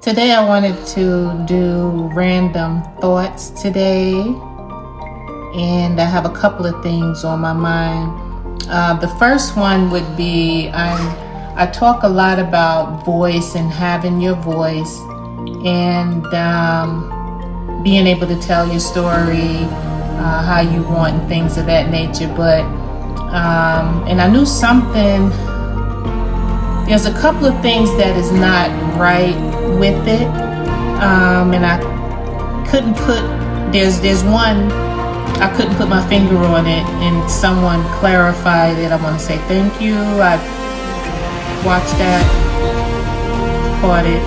Today I wanted to do random thoughts today, and I have a couple of things on my mind. The first one would be I talk a lot about voice and having your voice and being able to tell your story, how you want and things of that nature. But and I knew something. There's a couple of things that is not right with it, and I couldn't put. There's one I couldn't put my finger on it, and someone clarified it. I want to say thank you. I watched that, caught it.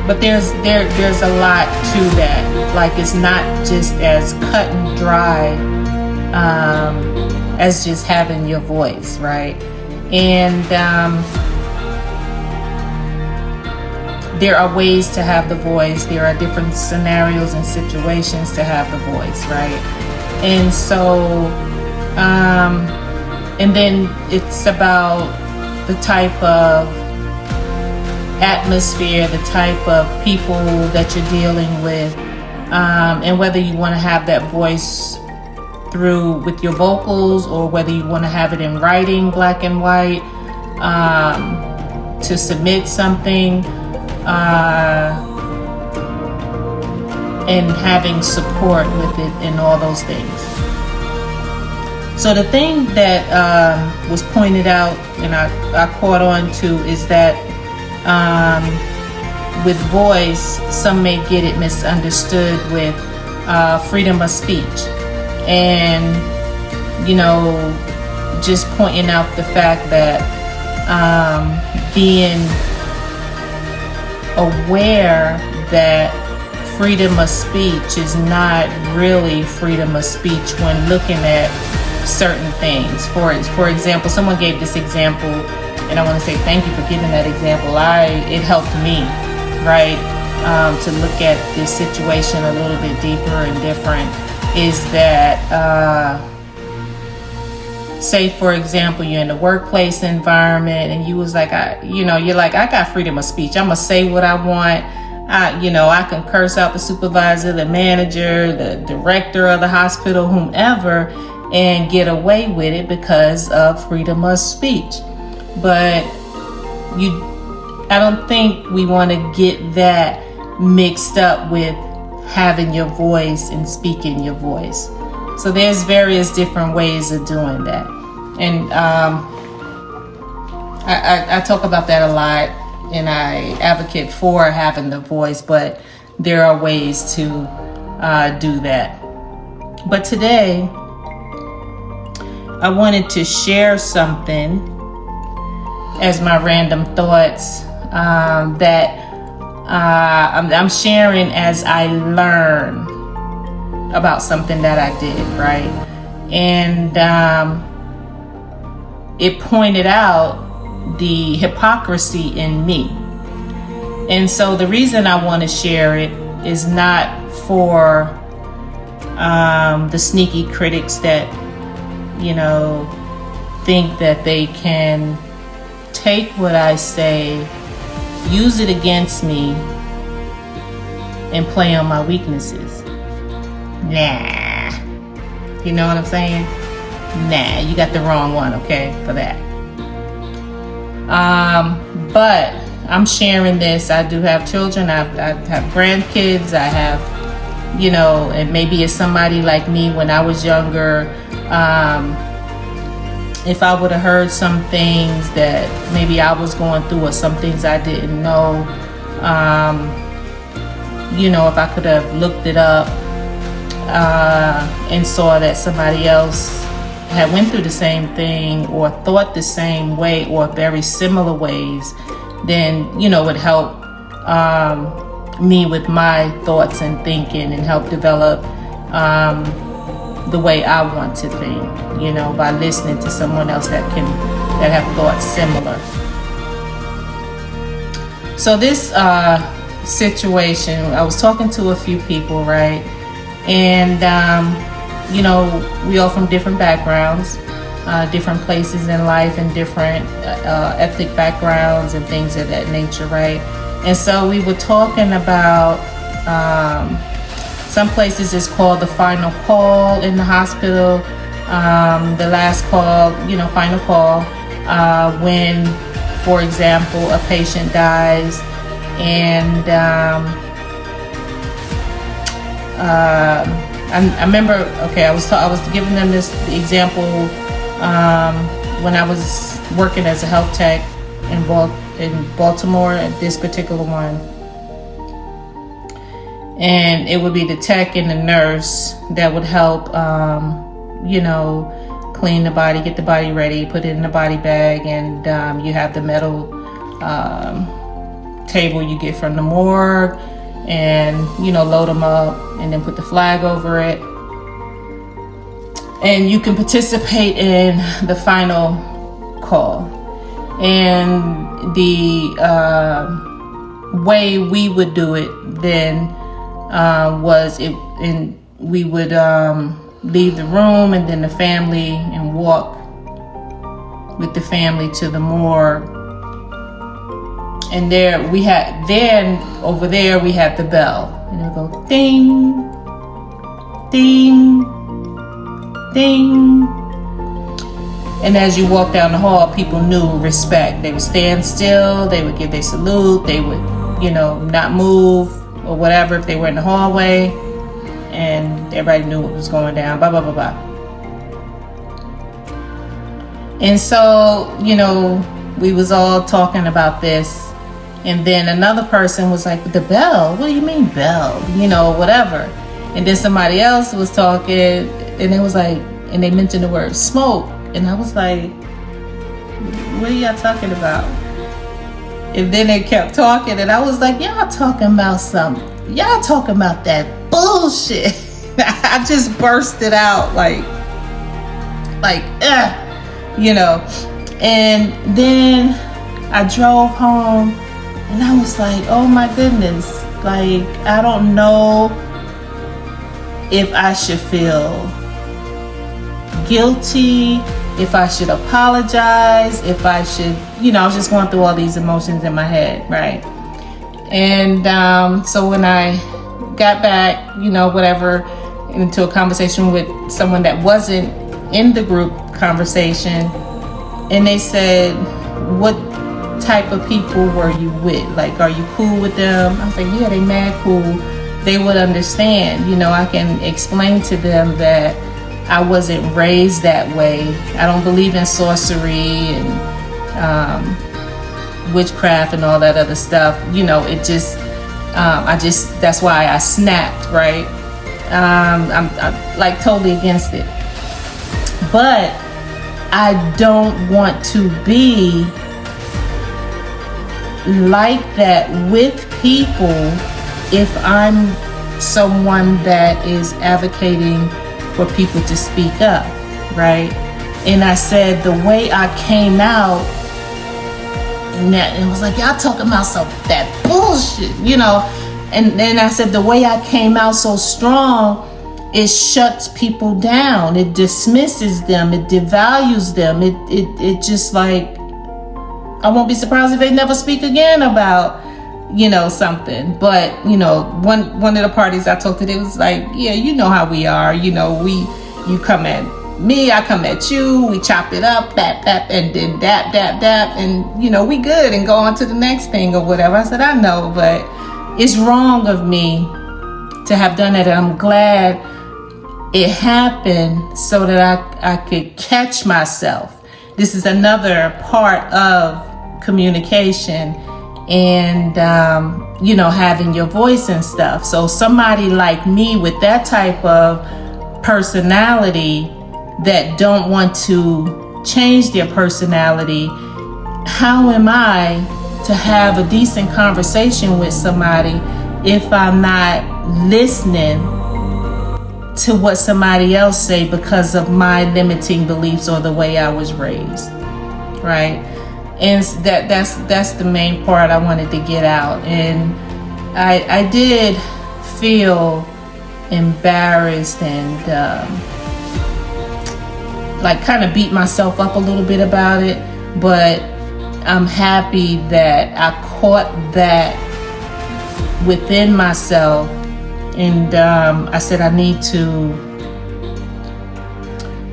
But there's a lot to that. Like, it's not just as cut and dry as just having your voice, right? And there are ways to have the voice. There are different scenarios and situations to have the voice, right? And so, and then it's about the type of atmosphere, the type of people that you're dealing with, and whether you want to have that voice through with your vocals, or whether you want to have it in writing, black and white, to submit something, and having support with it and all those things. So the thing that was pointed out and I caught on to is that with voice, some may get it misunderstood with freedom of speech. And, just pointing out the fact that being aware that freedom of speech is not really freedom of speech when looking at certain things. For example, someone gave this example, and I want to say thank you for giving that example. It helped me, right, to look at this situation a little bit deeper and different. Is that, say for example, you're in a workplace environment and you was like, you're like, I got freedom of speech. I'm gonna say what I want. I can curse out the supervisor, the manager, the director of the hospital, whomever, and get away with it because of freedom of speech. But I don't think we want to get that mixed up with having your voice and speaking your voice. So there's various different ways of doing that. And I talk about that a lot, and I advocate for having the voice, but there are ways to do that. But today, I wanted to share something as my random thoughts that I'm sharing as I learn about something that I did, right? And it pointed out the hypocrisy in me. And so the reason I want to share it is not for the sneaky critics that, think that they can take what I say, use it against me, and play on my weaknesses. Nah. You know what I'm saying? Nah, you got the wrong one, okay, for that. But I'm sharing this. I do have children. I have grandkids. I have, and maybe it's somebody like me when I was younger. If I would have heard some things that maybe I was going through, or some things I didn't know, if I could have looked it up and saw that somebody else had went through the same thing or thought the same way or very similar ways, then, it would help me with my thoughts and thinking, and help develop the way I want to think, by listening to someone else that have thoughts similar. So this situation, I was talking to a few people, right? And, we all from different backgrounds. different places in life and different ethnic backgrounds and things of that nature, right? And so we were talking about some places it's called the final call in the hospital, the last call, final call, when, for example, a patient dies and I remember, I was giving them this example when I was working as a health tech in Baltimore, at this particular one. And it would be the tech and the nurse that would help, clean the body, get the body ready, put it in the body bag, and you have the metal table you get from the morgue, and load them up and then put the flag over it. And you can participate in the final call. And the way we would do it then we would leave the room, and then the family, and walk with the family to the morgue. And over there we had the bell, and it would go ding, ding, ding. And as you walk down the hall, people knew respect. They would stand still, they would give their salute, they would, not move or whatever if they were in the hallway, and everybody knew what was going down, blah, blah, blah, blah. And so, we was all talking about this. And then another person was like, the bell? What do you mean bell? Whatever. And then somebody else was talking, and it was like, and they mentioned the word smoke. And I was like, what are y'all talking about? And then they kept talking, and I was like, y'all talking about that bullshit. I just bursted out like, And then I drove home, and I was like, oh my goodness, like, I don't know if I should feel guilty, if I should apologize, if I should, I was just going through all these emotions in my head, right? And so when I got back, whatever, into a conversation with someone that wasn't in the group conversation, and they said, what type of people were you with? Like, are you cool with them? I was like, yeah, they mad cool. They would understand. I can explain to them that I wasn't raised that way. I don't believe in sorcery and witchcraft and all that other stuff. It just, that's why I snapped, right? I'm like totally against it. But I don't want to be like that with people if I'm someone that is advocating for people to speak up, right? And I said the way I came out, and it was like, y'all talking about that bullshit, And then I said the way I came out so strong, it shuts people down, it dismisses them, it devalues them, it just like, I won't be surprised if they never speak again about, something. But, one of the parties I talked to, they was like, yeah, you know how we are, you come at me, I come at you, we chop it up, bap, and then dap, and, we good and go on to the next thing or whatever. I said, I know, but it's wrong of me to have done that. And I'm glad it happened so that I could catch myself. This is another part of communication and, having your voice and stuff. So somebody like me with that type of personality that don't want to change their personality, how am I to have a decent conversation with somebody if I'm not listening to what somebody else say because of my limiting beliefs or the way I was raised, right? And that's the main part I wanted to get out. And I did feel embarrassed and like kind of beat myself up a little bit about it, but I'm happy that I caught that within myself, and I said I need to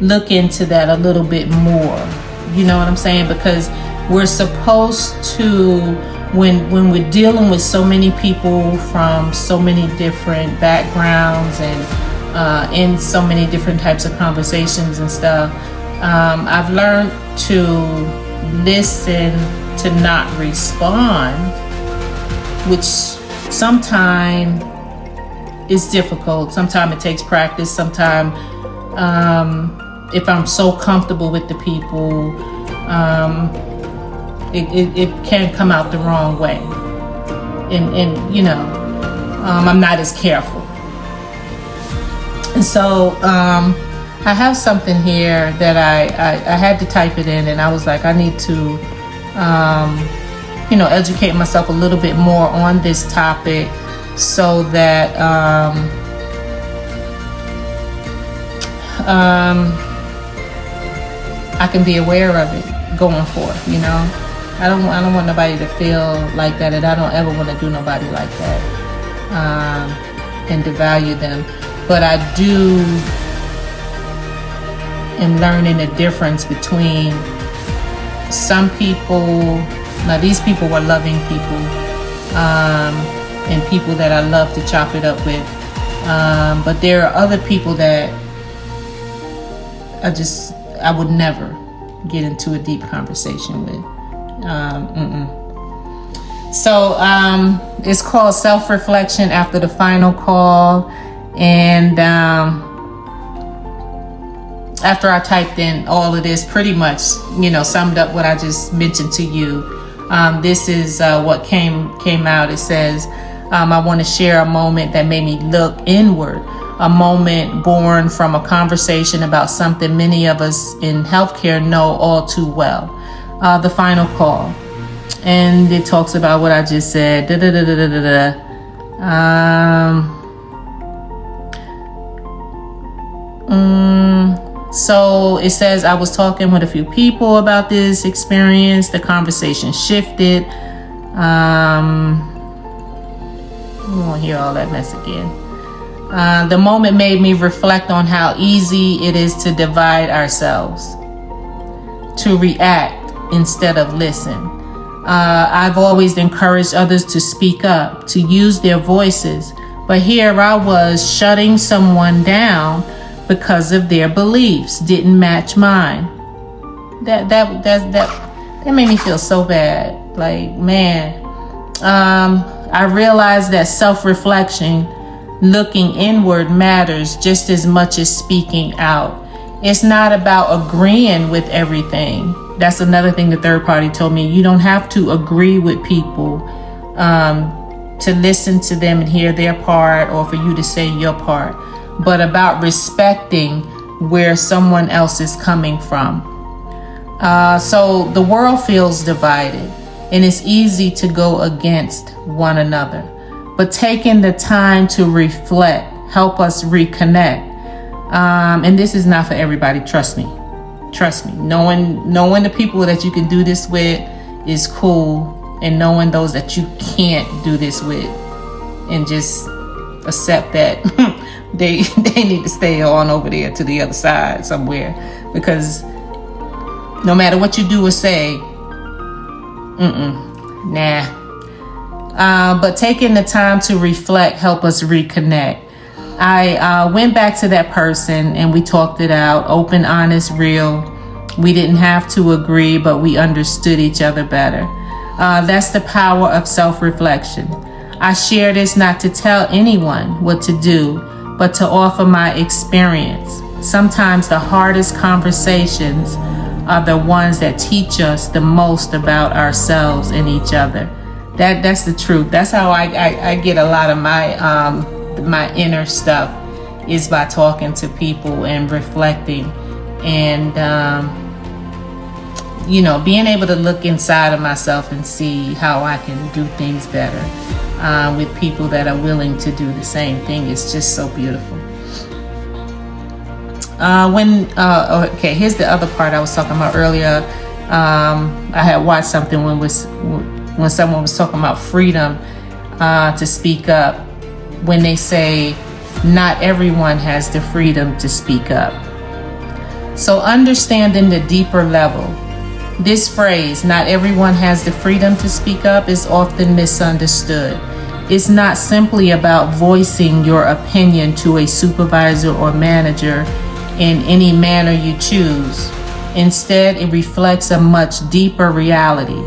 look into that a little bit more. You know what I'm saying? Because we're supposed to, when we're dealing with so many people from so many different backgrounds and in so many different types of conversations and stuff, I've learned to listen, to not respond, which sometimes is difficult. Sometimes it takes practice. Sometimes if I'm so comfortable with the people, it can come out the wrong way, and you know, I'm not as careful. And so I have something here that I had to type it in, and I was like, I need to you know, educate myself a little bit more on this topic so that I can be aware of it going forth. You know, I don't want nobody to feel like that, and I don't ever want to do nobody like that and devalue them. But I do am learning the difference between some people. Now these people were loving people, and people that I love to chop it up with. But there are other people that I would never get into a deep conversation with. So it's called Self-Reflection After the Final Call. And after I typed in all of this, pretty much, you know, summed up what I just mentioned to you. This is what came out. It says, I want to share a moment that made me look inward, a moment born from a conversation about something many of us in healthcare know all too well, the final call. And it talks about what I just said. So it says, I was talking with a few people about this experience. The conversation shifted. I won't hear all that mess again. The moment made me reflect on how easy it is to divide ourselves, to react instead of listen. I've always encouraged others to speak up, to use their voices, but here I was shutting someone down because of their beliefs didn't match mine. That made me feel so bad. Like, man, I realized that self-reflection, looking inward, matters just as much as speaking out. It's not about agreeing with everything. That's another thing the third party told me. You don't have to agree with people to listen to them and hear their part, or for you to say your part, but about respecting where someone else is coming from. So the world feels divided, and it's easy to go against one another. But taking the time to reflect, help us reconnect. And this is not for everybody, trust me. Trust me. Knowing the people that you can do this with is cool, and knowing those that you can't do this with, and just accept that they need to stay on over there to the other side somewhere, because no matter what you do or say, nah. But taking the time to reflect, help us reconnect. I went back to that person and we talked it out, open, honest, real. We didn't have to agree, but we understood each other better. That's the power of self-reflection. I share this not to tell anyone what to do, but to offer my experience. Sometimes the hardest conversations are the ones that teach us the most about ourselves and each other. That's the truth. That's how I get a lot of my inner stuff, is by talking to people and reflecting, and being able to look inside of myself and see how I can do things better with people that are willing to do the same thing. It's just so beautiful. Okay, here's the other part I was talking about earlier. I had watched something when someone was talking about freedom to speak up, when they say not everyone has the freedom to speak up. So understanding the deeper level, this phrase, not everyone has the freedom to speak up, is often misunderstood. It's not simply about voicing your opinion to a supervisor or manager in any manner you choose. Instead, it reflects a much deeper reality,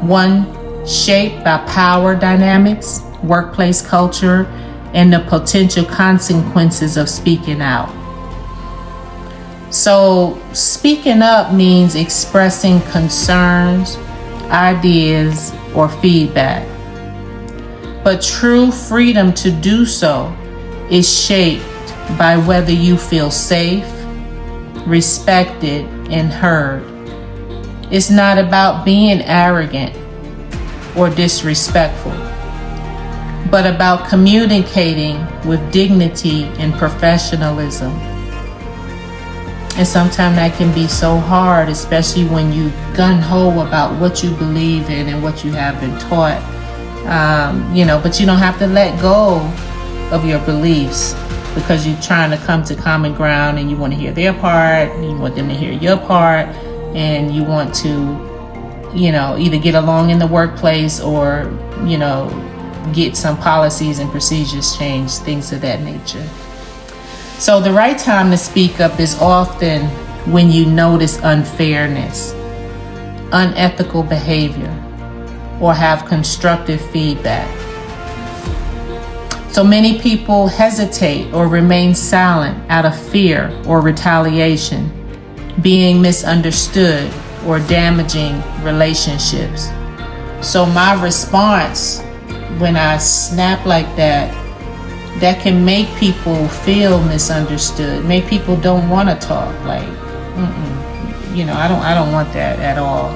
one shaped by power dynamics, workplace culture, and the potential consequences of speaking out. So, speaking up means expressing concerns, ideas, or feedback. But true freedom to do so is shaped by whether you feel safe, respected, and heard. It's not about being arrogant or disrespectful, but about communicating with dignity and professionalism. And sometimes that can be so hard, especially when you gung-ho about what you believe in and what you have been taught. But you don't have to let go of your beliefs, because you're trying to come to common ground and you want to hear their part, and you want them to hear your part, and you want to, either get along in the workplace or, get some policies and procedures changed, things of that nature. So the right time to speak up is often when you notice unfairness, unethical behavior, or have constructive feedback. So many people hesitate or remain silent out of fear or retaliation, being misunderstood, or damaging relationships. So my response when I snap like that can make people feel misunderstood, make people don't want to talk. Like, I don't want that at all.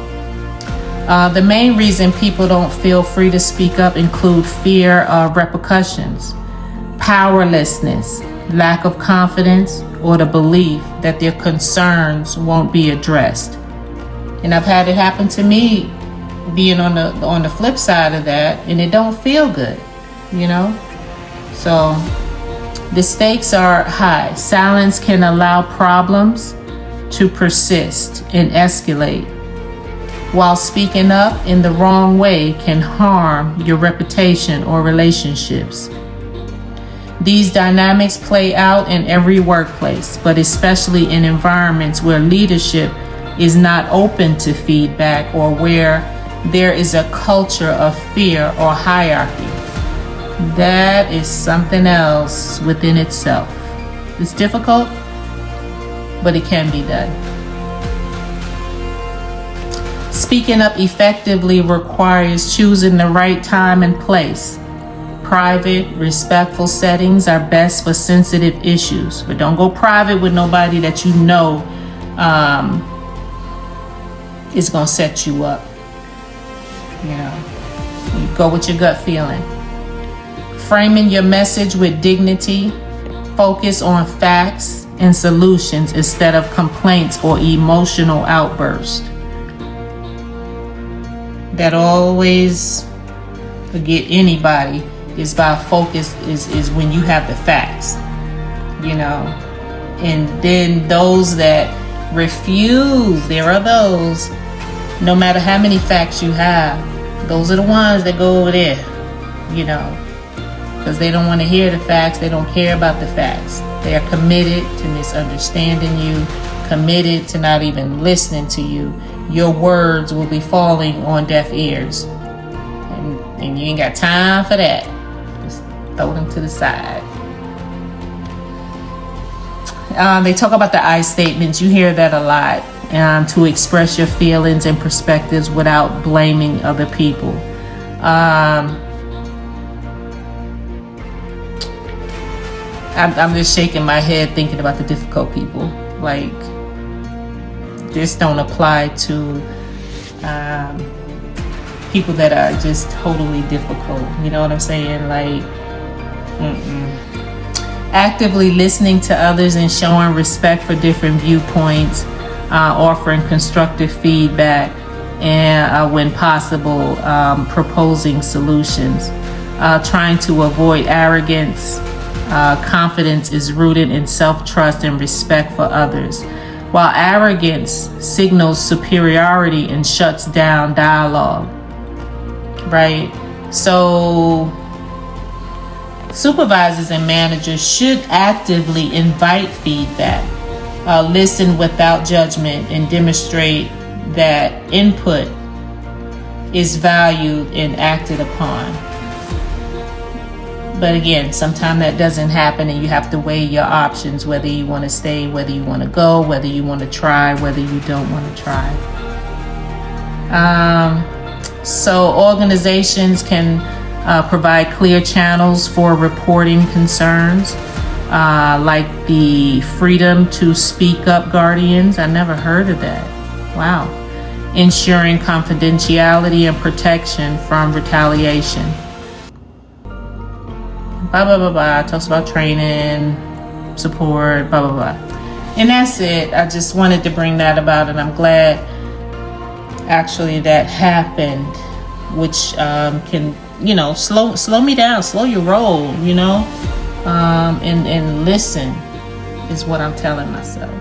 The main reason people don't feel free to speak up include fear of repercussions, powerlessness, lack of confidence, or the belief that their concerns won't be addressed. And I've had it happen to me, being on the flip side of that, and it don't feel good, So the stakes are high. Silence can allow problems to persist and escalate, while speaking up in the wrong way can harm your reputation or relationships. These dynamics play out in every workplace, but especially in environments where leadership is not open to feedback, or where there is a culture of fear or hierarchy. That is something else within itself. It's difficult, but it can be done. Speaking up effectively requires choosing the right time and place. Private, respectful settings are best for sensitive issues, but don't go private with nobody that you know is going to set you up. You go with your gut feeling. Framing your message with dignity, focus on facts and solutions instead of complaints or emotional outbursts. That always get anybody is by focus is when you have the facts, and then those that refuse, there are those, no matter how many facts you have, those are the ones that go over there, because they don't want to hear the facts. They don't care about the facts. They are committed to misunderstanding you, committed to not even listening to you. Your words will be falling on deaf ears, and you ain't got time for that. Just throw them to the side. They talk about the I statements. You hear that a lot. To express your feelings and perspectives without blaming other people. I'm just shaking my head thinking about the difficult people. Like, this don't apply to people that are just totally difficult. You know what I'm saying? Like, Actively listening to others and showing respect for different viewpoints, offering constructive feedback, and when possible, proposing solutions. Trying to avoid arrogance. Confidence is rooted in self-trust and respect for others, while arrogance signals superiority and shuts down dialogue. Right? So supervisors and managers should actively invite feedback, listen without judgment, and demonstrate that input is valued and acted upon. But again, sometimes that doesn't happen, and you have to weigh your options, whether you want to stay, whether you want to go, whether you want to try, whether you don't want to try. So organizations can provide clear channels for reporting concerns, like the Freedom to Speak Up Guardians. I never heard of that. Wow. Ensuring confidentiality and protection from retaliation. Blah, blah, blah, blah. Talks about training, support, blah, blah, blah. And that's it. I just wanted to bring that about, and I'm glad actually that happened, which can, slow me down, slow your roll, and listen is what I'm telling myself,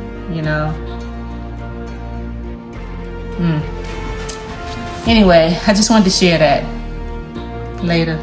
Anyway, I just wanted to share that. Later.